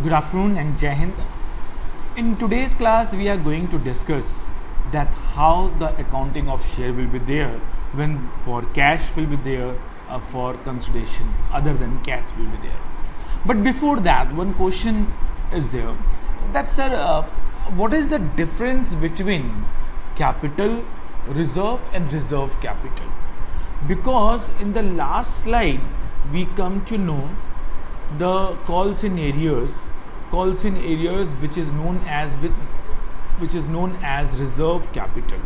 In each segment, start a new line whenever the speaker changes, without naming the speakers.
Good afternoon and Jai Hind. In today's class, we are going to discuss that how the accounting of share will be there when for cash will be there for consideration other than cash will be there. But before that, one question is there that sir, what is the difference between capital reserve and reserve capital? Because in the last slide we come to know the calls in areas which is known as reserve capital.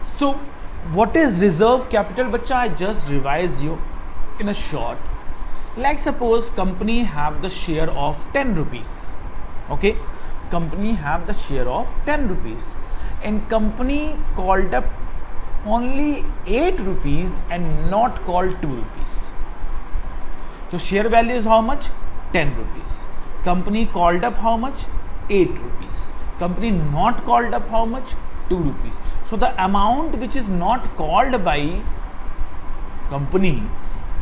So what is reserve capital, bacha? I just revise you in a short. Like suppose company have the share of 10 rupees. Okay, company have the share of 10 rupees and company called up only 8 rupees and not called 2 rupees. So share value is how much? 10 rupees. Company called up how much? 8 rupees. Company not called up how much? 2 rupees. So the amount which is not called by company,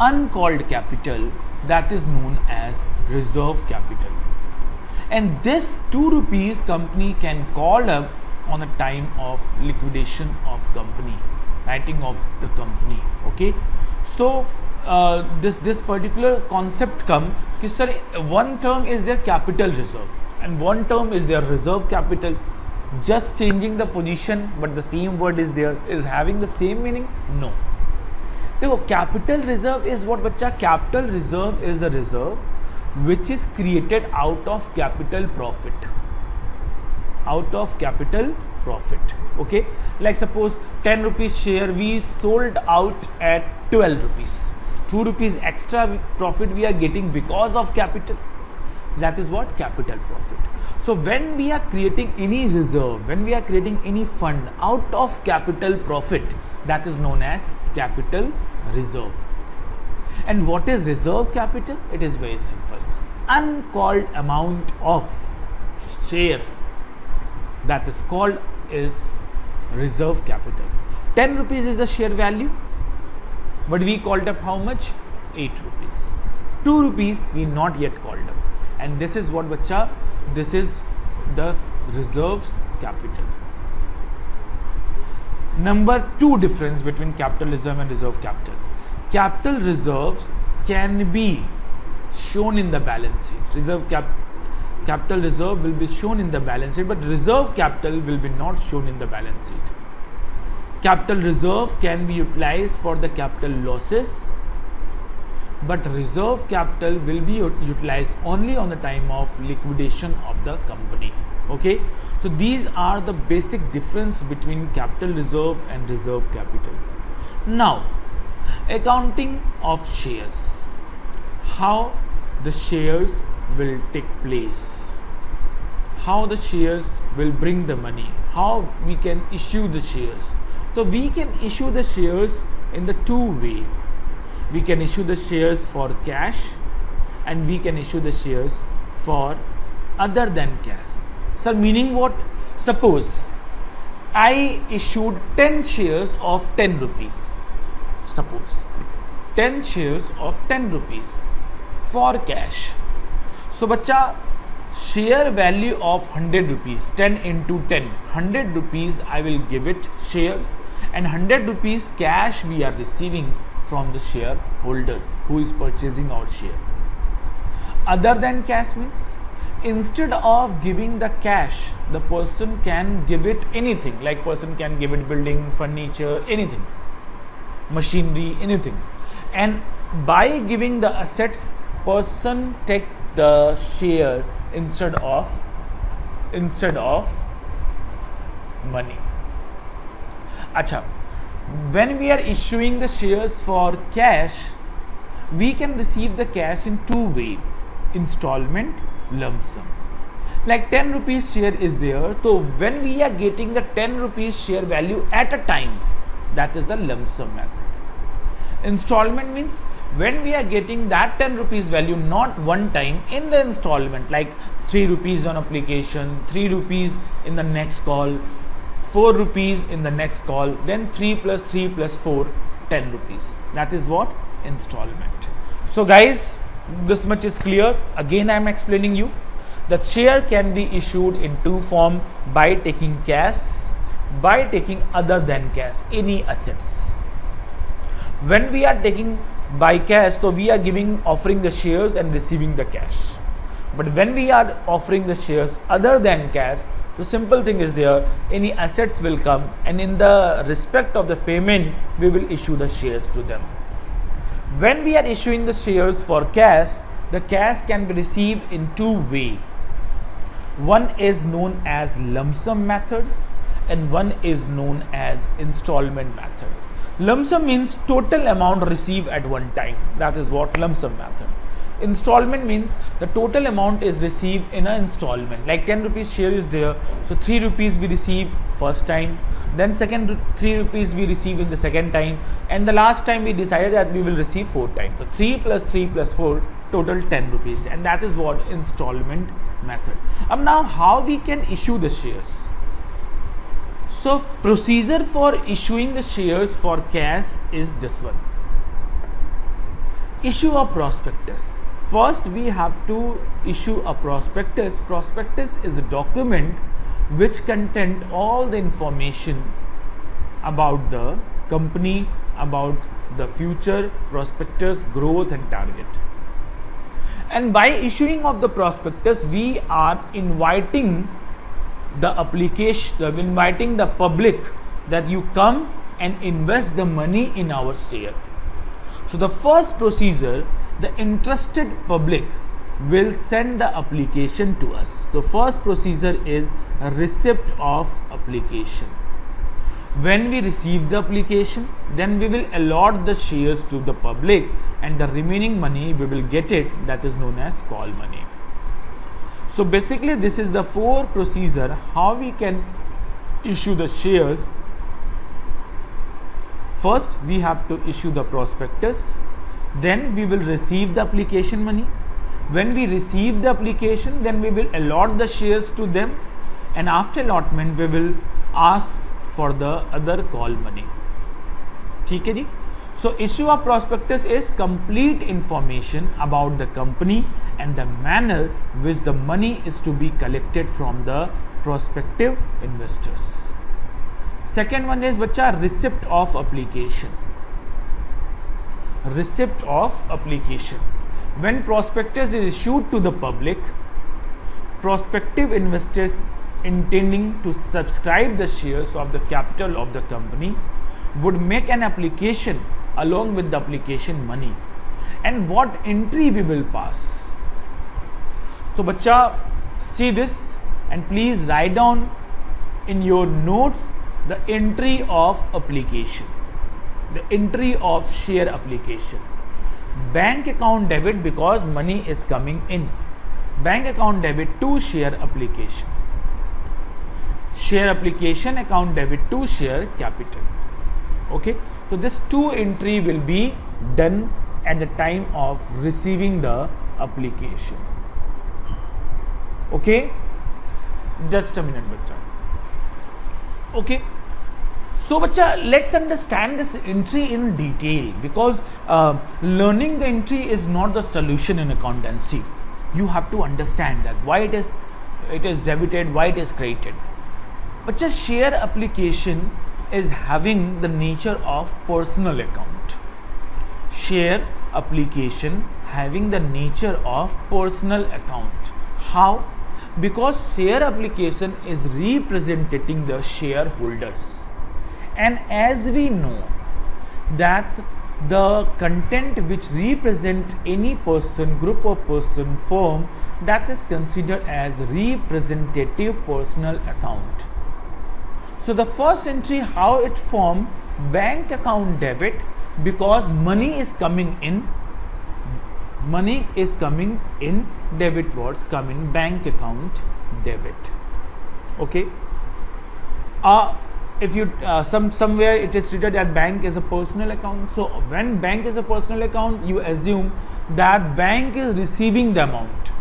uncalled capital, that is known as reserve capital. And this 2 rupees company can call up on a time of liquidation of company, writing of the company. Okay, so this particular concept come कि sir, one term is their capital reserve and one term is their reserve capital, just changing the position but the same word is there, is having the same meaning? No. देखो, capital reserve is what बच्चा? Capital reserve is the reserve which is created out of capital profit. Okay, like suppose 10 rupees share we sold out at 12 rupees. 2 rupees extra profit we are getting because of capital. That is what? Capital profit. So when we are creating any reserve, when we are creating any fund out of capital profit, that is known as capital reserve. And what is reserve capital? It is very simple. Uncalled amount of share, that is called is reserve capital. 10 rupees is the share value, but we called up how much? 8 rupees. 2 rupees we not yet called up, and this is what bacha? This is the reserves capital. Number 2 difference between capitalism and reserve capital. Capital reserves can be shown in the balance sheet. Capital reserve will be shown in the balance sheet, but reserve capital will be not shown in the balance sheet. Capital reserve can be utilized for the capital losses, but reserve capital will be utilized only on the time of liquidation of the company. Okay, so these are the basic difference between capital reserve and reserve capital. Now, accounting of shares. How the shares will take place, how the shares will bring the money, how we can issue the shares. So we can issue the shares in the 2 ways. We can issue the shares for cash and we can issue the shares for other than cash. So meaning what? Suppose I issued 10 shares of 10 rupees. Suppose 10 shares of 10 rupees for cash. So bacha, share value of 100 rupees, 10 into 10, 100 rupees I will give it shares, and 100 rupees cash we are receiving from the shareholder who is purchasing our share. Other than cash means, instead of giving the cash, the person can give it anything, like person can give it building, furniture, anything, machinery, anything. And by giving the assets, person take the share instead of money. Acha, when we are issuing the shares for cash, we can receive the cash in 2 ways: installment, lump sum. Like 10 rupees share is there, so when we are getting the 10 rupees share value at a time, that is the lump sum method. Installment means when we are getting that 10 rupees value not one time in the installment, like 3 rupees on application, 3 rupees in the next call, 4 rupees in the next call, then 3 plus 3 plus 4, 10 rupees. That is what? Installment. So guys, This much is clear. Again, I am explaining you that share can be issued in two form: by taking cash, by taking other than cash, any assets. When we are taking by cash, so we are offering the shares and receiving the cash. But when we are offering the shares other than cash, the simple thing is there, any assets will come, and in the respect of the payment, we will issue the shares to them. When we are issuing the shares for cash, the cash can be received in two ways. One is known as lump sum method and one is known as installment method. Lump sum means total amount received at one time. That is what lump sum method. Installment means the total amount is received in an installment. Like 10 rupees share is there, so 3 rupees we receive first time, then second 3 rupees we receive in the second time, and the last time we decided that we will receive 4 times. So 3 plus 3 plus 4, total 10 rupees, and that is what installment method. Now how we can issue the shares? So procedure for issuing the shares for cash is this one. Issue a prospectus. First we have to issue a prospectus. Prospectus is a document which contains all the information about the company, about the future prospectus, growth and target. And by issuing of the prospectus, we are inviting the application, inviting the public that you come and invest the money in our share. So the first procedure, the interested public will send the application to us. The first procedure is a receipt of application. When we receive the application, then we will allot the shares to the public, and the remaining money we will get it, that is known as call money. So basically this is the 4 procedure how we can issue the shares. First we have to issue the prospectus, then we will receive the application money. When we receive the application, then we will allot the shares to them, and after allotment we will ask for the other call money. ठीक है जी? So issue of prospectus is complete information about the company and the manner which the money is to be collected from the prospective investors. Second one is बच्चा receipt of application. Receipt of application. When prospectus is issued to the public, prospective investors intending to subscribe the shares of the capital of the company would make an application along with the application money, and what entry we will pass. So bacha, see this and please write down in your notes the entry of application, the entry of share application. Bank account debit because money is coming in. Bank account debit to share application. Share application account debit to share capital. Okay, so this 2 entry will be done at the time of receiving the application. Okay, just a minute bacha. Okay, so bacha, let's understand this entry in detail, because learning the entry is not the solution in accountancy. You have to understand that why it is debited, why it is credited. But just share application is having the nature of personal account. Share application having the nature of personal account. How? Because share application is representing the shareholders, and as we know that the content which represent any person, group of person, firm, that is considered as representative personal account. So the first entry, how it form, bank account debit, because money is coming in, debit what's coming, bank account debit. Okay, if you somewhere it is treated as bank is a personal account. So when bank is a personal account, you assume that bank is receiving the amount,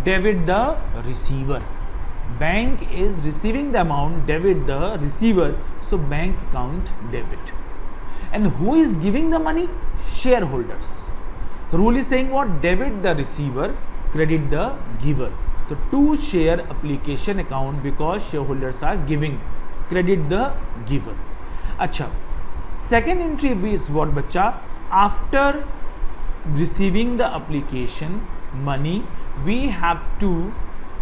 debit the receiver. Bank is receiving the amount, debit the receiver, so bank account debit. And who is giving the money? Shareholders. The rule is saying what? Debit the receiver, credit the giver. So to share application account because shareholders are giving, credit the giver. अच्छा, second entry is what बच्चा? After receiving the application money, we have to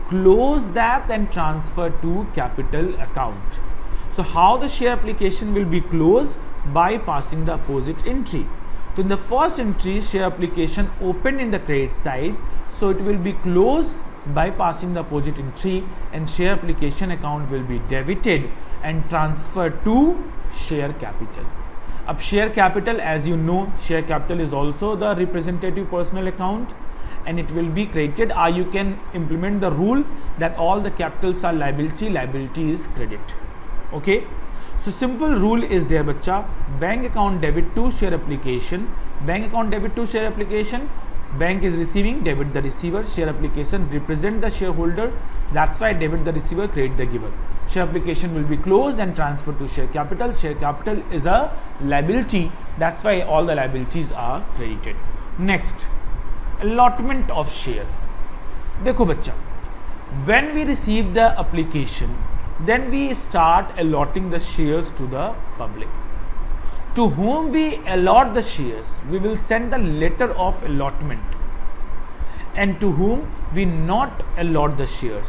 close that and transfer to capital account. So how the share application will be closed? By passing the opposite entry. So in the first entry, share application opened in the credit side, so it will be closed by passing the opposite entry, and share application account will be debited and transferred to share capital. Up share capital, as you know, share capital is also the representative personal account, and it will be credited, or you can implement the rule that all the capitals are liability, liability is credit. Okay, so simple rule is there bacha. Bank account debit to share application, bank account debit to share application, bank is receiving, debit the receiver, share application represent the shareholder, that's why debit the receiver, credit the giver. Share application will be closed and transferred to share capital. Share capital is a liability, that's why all the liabilities are credited. Next, allotment of share. देखो बच्चा, when we receive the application, then we start allotting the shares to the public. To whom we allot the shares, we will send the letter of allotment, and to whom we not allot the shares.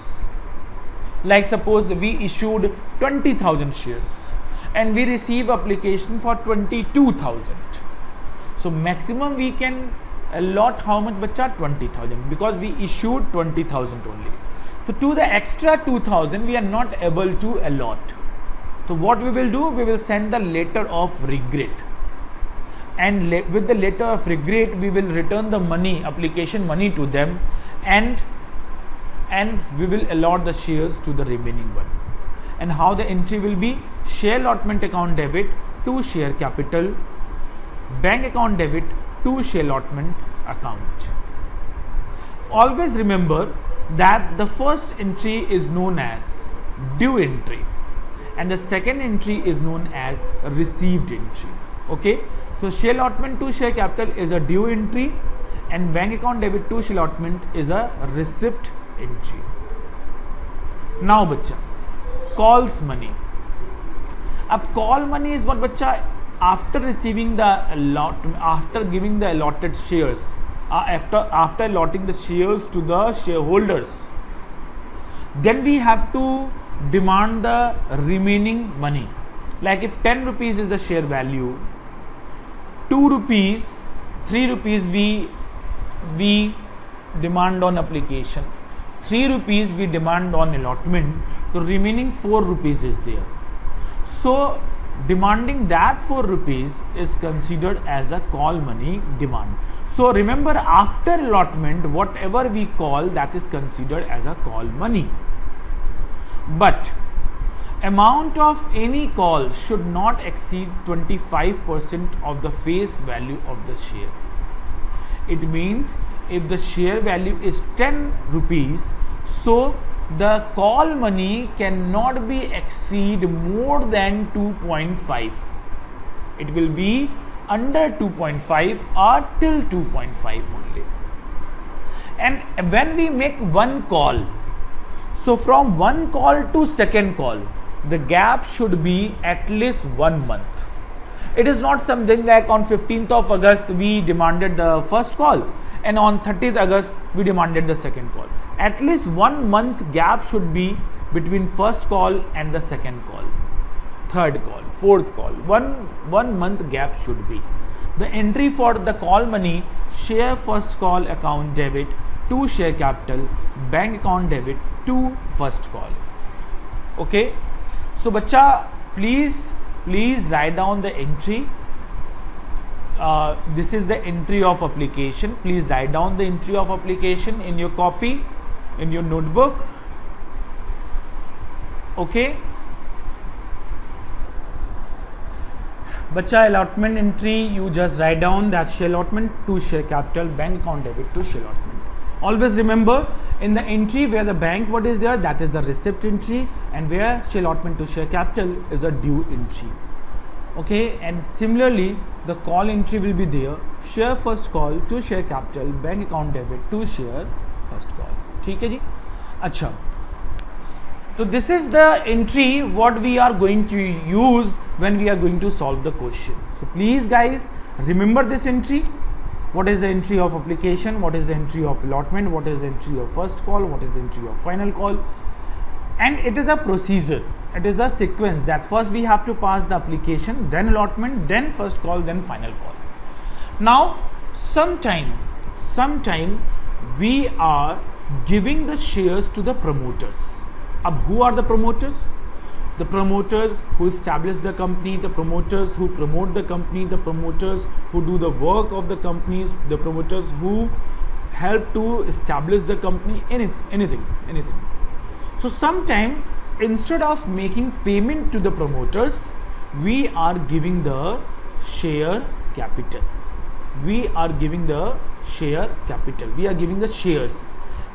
Like suppose we issued 20,000 shares and we receive application for 22,000. So maximum we can allot how much bacha? 20,000, because we issued 20,000 only. So to the extra 2,000 we are not able to allot. So what we will do? We will send the letter of regret, and with the letter of regret we will return the money, application money to them, and we will allot the shares to the remaining one. And how the entry will be? Share allotment account debit to share capital, bank account debit to share allotment account. Always remember that the first entry is known as due entry and the second entry is known as received entry. Okay, so share allotment to share capital is a due entry and bank account debit to share allotment is a receipt entry. Now बच्चा, calls money. अब call money is what बच्चा? After receiving the allotment, after giving the allotted shares, after allotting the shares to the shareholders, then we have to demand the remaining money. Like if 10 rupees is the share value, 2 rupees, 3 rupees we demand on application, 3 rupees we demand on allotment, so remaining 4 rupees is there. So demanding that 4 rupees is considered as a call money demand. So remember, after allotment whatever we call, that is considered as a call money. But amount of any call should not exceed 25% of the face value of the share. It means if the share value is 10 rupees, so the call money cannot be exceed more than 2.5. It will be under 2.5 or till 2.5 only. And when we make one call, so from one call to second call, the gap should be at least 1 month. It is not something like on 15th of August we demanded the first call and on 30th August we demanded the second call. At least 1 month gap should be between first call and the second call, third call, fourth call. One month gap should be. The entry for the call money: share first call account debit to share capital, bank account debit to first call. Okay, so bacha, please write down the entry. This is the entry of application. Please write down the entry of application in your copy, in your notebook. Okay, bacha, allotment entry you just write down, that's share allotment to share capital, bank account debit to share allotment. Always remember, in the entry where the bank what is there, that is the receipt entry, and where share allotment to share capital is a due entry. Okay, and similarly the call entry will be there, share first call to share capital, bank account debit to share first call. ठीक है जी. अच्छा, so this is the entry what we are going to use when we are going to solve the question. So please guys remember this entry. What is the entry of application, what is the entry of allotment, what is the entry of first call, what is the entry of final call. And it is a procedure, it is a sequence that first we have to pass the application, then allotment, then first call, then final call. Now sometime we are giving the shares to the promoters. Ab who are the promoters? The promoters who establish the company, the promoters who promote the company, the promoters who do the work of the companies, the promoters who help to establish the company, anything. So sometime instead of making payment to the promoters, we are giving the share capital. We are giving the shares.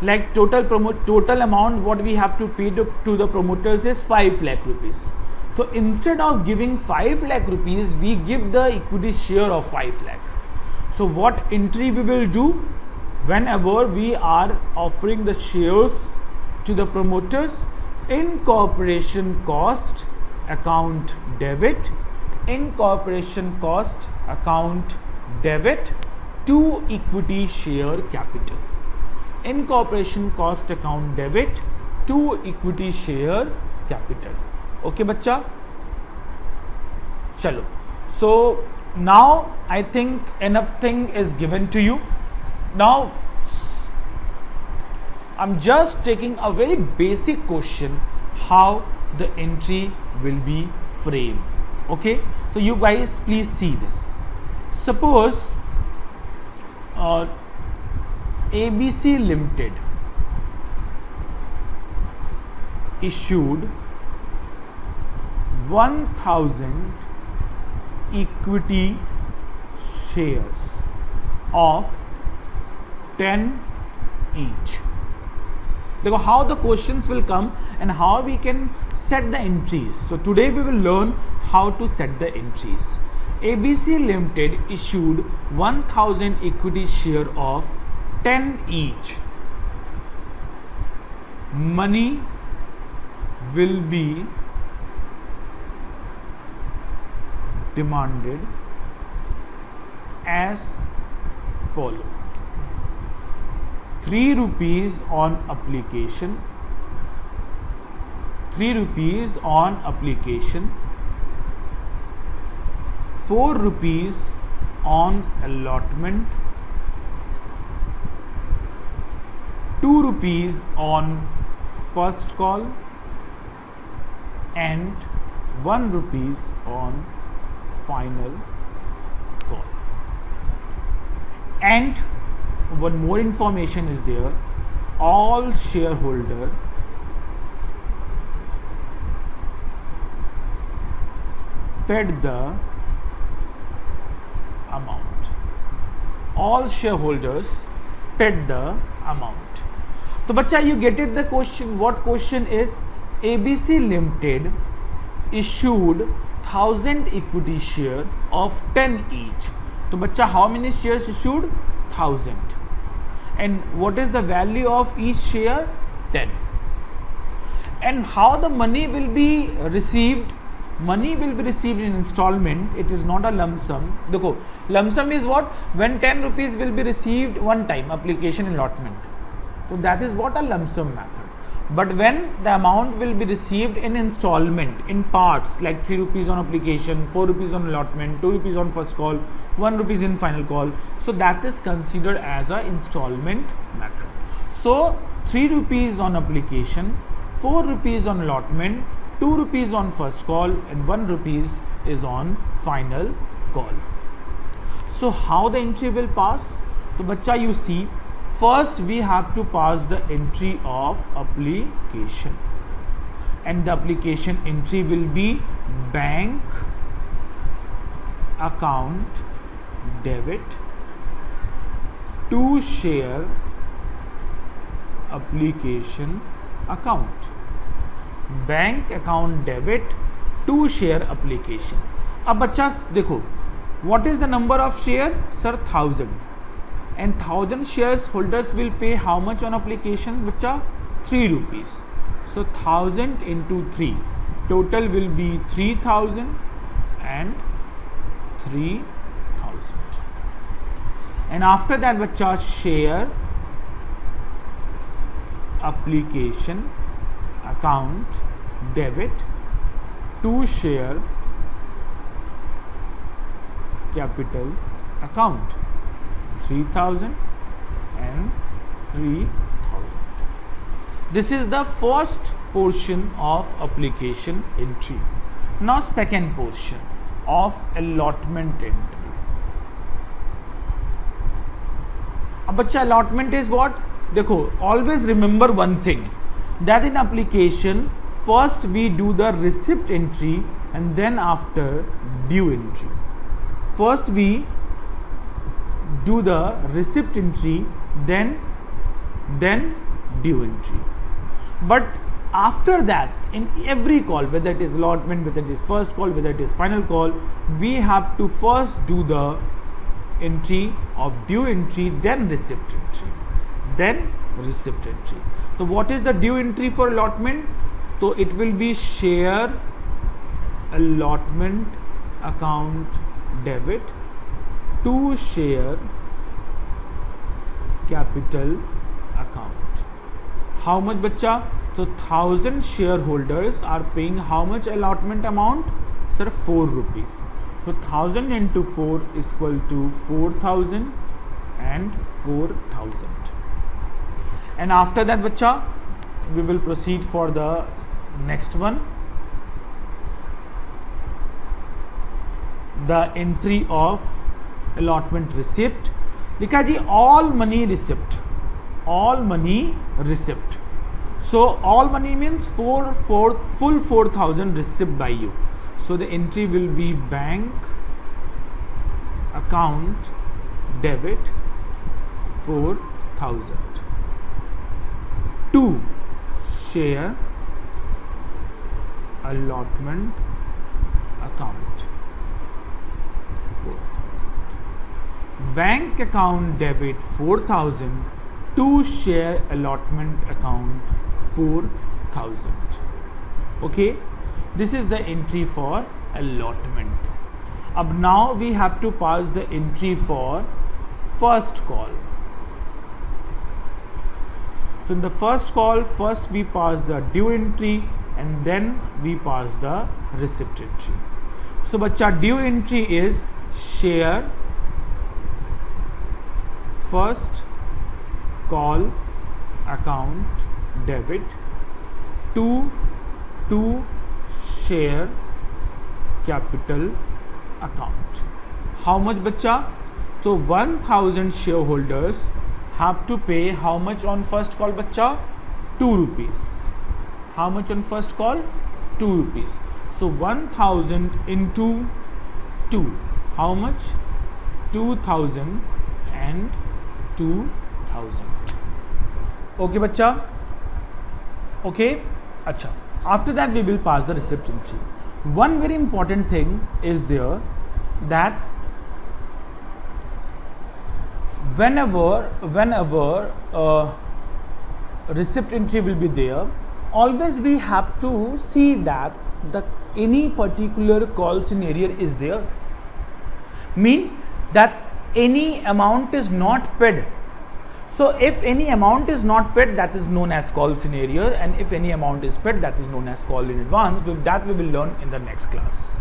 Like total amount what we have to pay to the promoters is 5 lakh rupees. So instead of giving 5 lakh rupees, we give the equity share of 5 lakh. So what entry we will do whenever we are offering the shares to the promoters? Incorporation cost account debit, incorporation cost account debit to equity share capital. Incorporation cost account debit to equity share capital. Okay bachcha, chalo. So now I think enough thing is given to you. Now I'm just taking a very basic question how the entry will be framed. Okay, so you guys please see this. Suppose ABC Limited issued 1000 equity shares of 10 each. देखो how the questions will come and how we can set the entries. So today we will learn how to set the entries. ABC Limited issued 1000 equity share of 10 each. Money will be demanded as follows: 3 rupees on application, 3 rupees on application, 4 rupees on allotment, 2 rupees on first call, and 1 rupees on final call. And one more information is there: all shareholder paid the amount. All shareholders paid the amount. So bachcha, you get it the question. What question is? ABC Limited issued 1000 equity share of 10 each. So bachcha, how many shares issued? 1000. And what is the value of each share? 10. And how the money will be received? Money will be received in installment. It is not a lump sum. Dekho, lump sum is what? When 10 rupees will be received one time, application allotment. So that is what a lump sum method. But when the amount will be received in installment, in parts, like 3 rupees on application, 4 rupees on allotment, 2 rupees on first call, 1 rupees in final call, so that is considered as a installment method. So 3 rupees on application, 4 rupees on allotment, 2 rupees on first call, and 1 rupees is on final call. So how the entry will pass? So bachcha, you see, first we have to pass the entry of application, and the application entry will be bank account debit to share application account. Bank account debit to share application. अब बच्चा देखो, what is the number of share? Sir, 1000. And 1000 shares holders will pay how much on application? Bachcha, 3 rupees. So 1000 into 3. Total will be 3000 and 3000. And after that, bachcha, share application account debit to share capital account 3000 and 3000. This is the first portion of application entry. Now second portion of allotment entry. अब बच्चा allotment is what? देखो, always remember one thing, that in application first we do the receipt entry and then after due entry. First we do the receipt entry, then due entry. But after that, in every call, whether it is allotment, whether it is first call, whether it is final call, we have to first do the entry of due entry, then receipt entry, then receipt entry. So what is the due entry for allotment? So it will be share allotment account debit to share capital account. How much bachcha? So 1000 shareholders are paying how much allotment amount? Sir, 4 rupees. So 1000 into 4 is equal to 4000 and 4000. And after that bachcha, we will proceed for the next one, the entry of allotment receipt. Likha ji, all money receipt, all money receipt. So all money means full 4000 received by you. So the entry will be bank account debit 4000 to share allotment account 4000. Bank account debit 4000 to share allotment account 4000. Okay, this is the entry for allotment. Now we have to pass the entry for first call. So in the first call, first we pass the due entry and then we pass the receipt entry. So bachcha, due entry is share first call account debit to share capital account. How much bachcha? So 1000 shareholders have to pay how much on first call bachcha? 2 rupees. How much on first call? 2 rupees. So 1000 into 2. How much? 2000 and 2000. Okay bachcha? Okay? Acha. After that we will pass the receipt entry. One very important thing is there, that whenever receipt entry will be there, always we have to see that any particular call scenario is there. Mean that any amount is not paid. So if any amount is not paid, that is known as call scenario, and if any amount is paid, that is known as call in advance. That we will learn in the next class.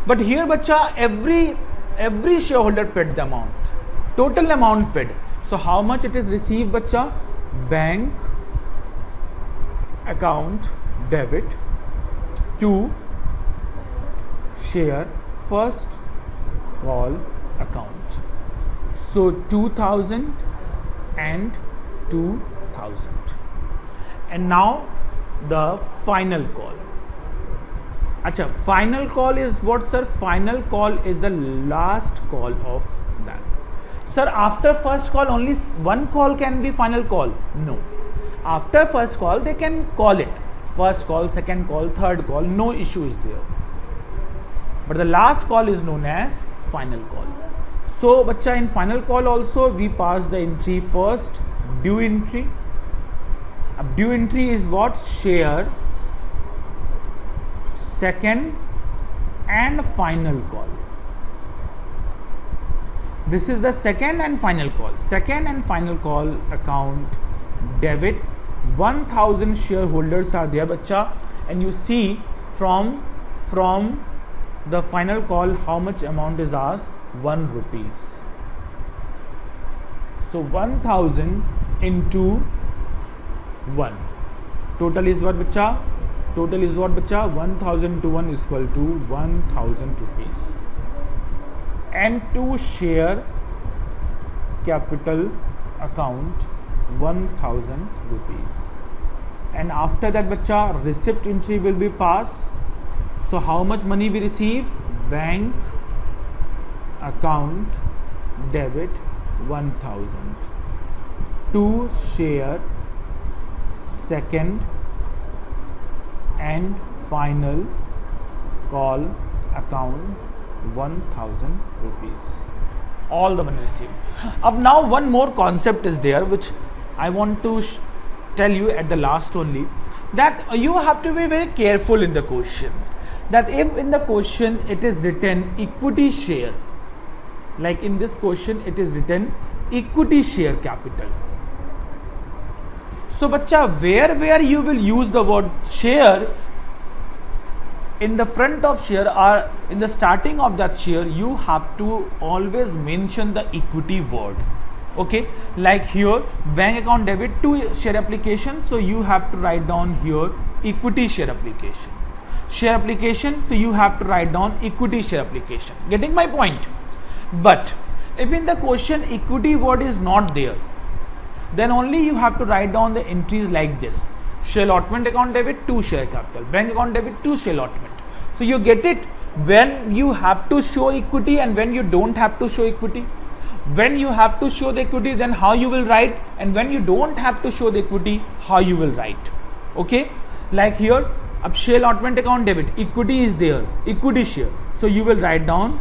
But here bachcha, every shareholder paid the amount, total amount paid. So how much it is received bachcha? Bank account debit to share first call account. So 2000 and 2000. And now the final call. Acha, final call is what, sir? Final call is the last call of that. Sir, after first call only one call can be final call? No. After first call they can call it. First call, second call, third call, no issue is there. but the last call is known as final call. So bacha, in final call also we pass the entry first, due entry. Due entry is what? Share, second and final call. This is the second and final call. Second and final call account debit. 1000 shareholders are there bacha, and you see from the final call how much amount is asked? 1 rupees. So 1000 into 1. Total is what bacha? Total is what bacha? 1000 to 1 is equal to 1000 rupees. And to share capital account 1000 rupees. And after that bacha, receipt entry will be passed. So how much money we receive? Bank account debit 1000 to share second and final call account 1000 rupees. All the money received. Up now one more concept is there which I want to tell you at the last only, that you have to be very careful in the question, that if in the question it is written equity share, like in this question it is written equity share capital. So bacha, where you will use the word share, in the front of share or in the starting of that share, you have to always mention the equity word. Okay, like here bank account debit to share application, so you have to write down here equity share application. Share application, so you have to write down equity share application. Getting my point? But if in the question equity word is not there, then only you have to write down the entries like this: share allotment account debit to share capital, bank account debit to share allotment. So you get it, when you have to show equity and when you don't have to show equity. When you have to show the equity, then how you will write, and when you don't have to show the equity, how you will write. Okay, like here up share allotment account debit, equity is there, equity share, so you will write down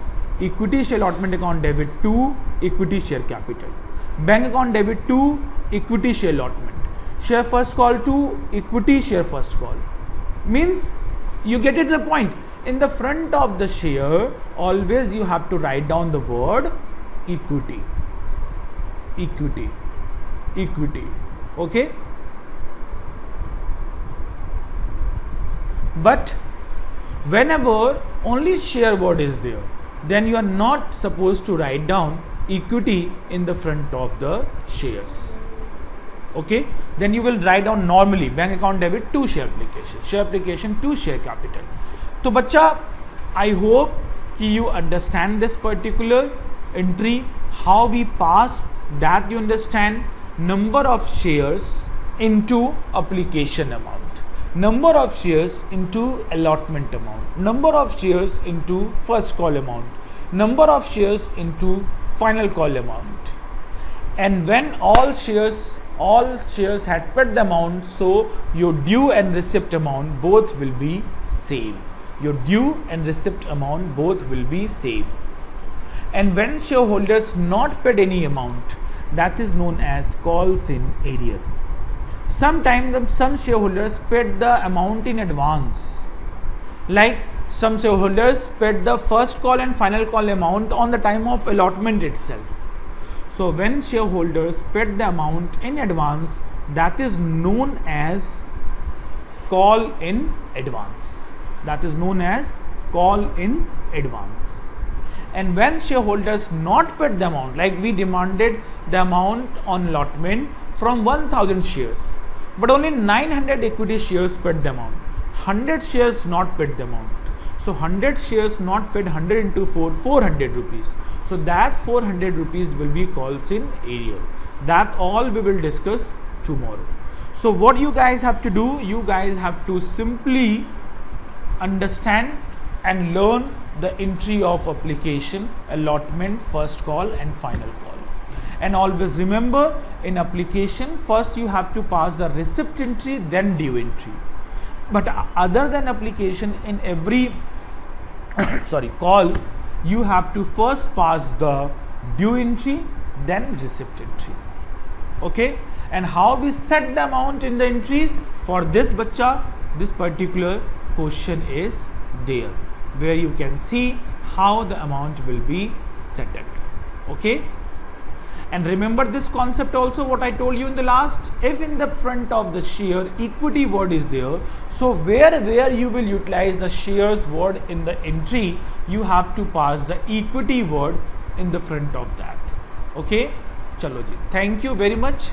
equity share allotment account debit to equity share capital, bank account debit to equity share allotment, share first call to equity share first call. Means you get it the point. In the front of the share always you have to write down the word equity, equity, equity. Okay, but whenever only share word is there, then you are not supposed to write down equity in the front of the shares. Okay, then you will write down normally bank account debit to share application to share capital. So bacha, I hope you understand this particular entry, how we pass, that you understand number of shares into application amount, number of shares into allotment amount, number of shares into first call amount, number of shares into final call amount. And when all shares had paid the amount, so your due and receipt amount both will be same. Your due and receipt amount both will be same. And when shareholders not paid any amount, that is known as calls in arrear. Sometimes some shareholders paid the amount in advance, like some shareholders paid the first call and final call amount on the time of allotment itself. So when shareholders paid the amount in advance, that is known as call in advance. That is known as call in advance. And when shareholders not paid the amount, like we demanded the amount on allotment from 1000 shares, but only 900 equity shares paid the amount, 100 shares not paid the amount. So 100 shares not paid, 100 into 4, 400 rupees. So that 400 rupees will be calls in arrear. That all we will discuss tomorrow. So what you guys have to do, you guys have to simply understand and learn the entry of application, allotment, first call and final call. And always remember, in application first you have to pass the receipt entry, then due entry. But other than application, in every sorry, call, you have to first pass the due entry, then receipt entry. Okay, and how we set the amount in the entries for this bacha, this particular question is there, where you can see how the amount will be settled. Okay, and remember this concept also what I told you in the last, if in the front of the share equity word is there, so where you will utilize the shares word in the entry, you have to pass the equity word in the front of that. Okay, chalo ji, thank you very much.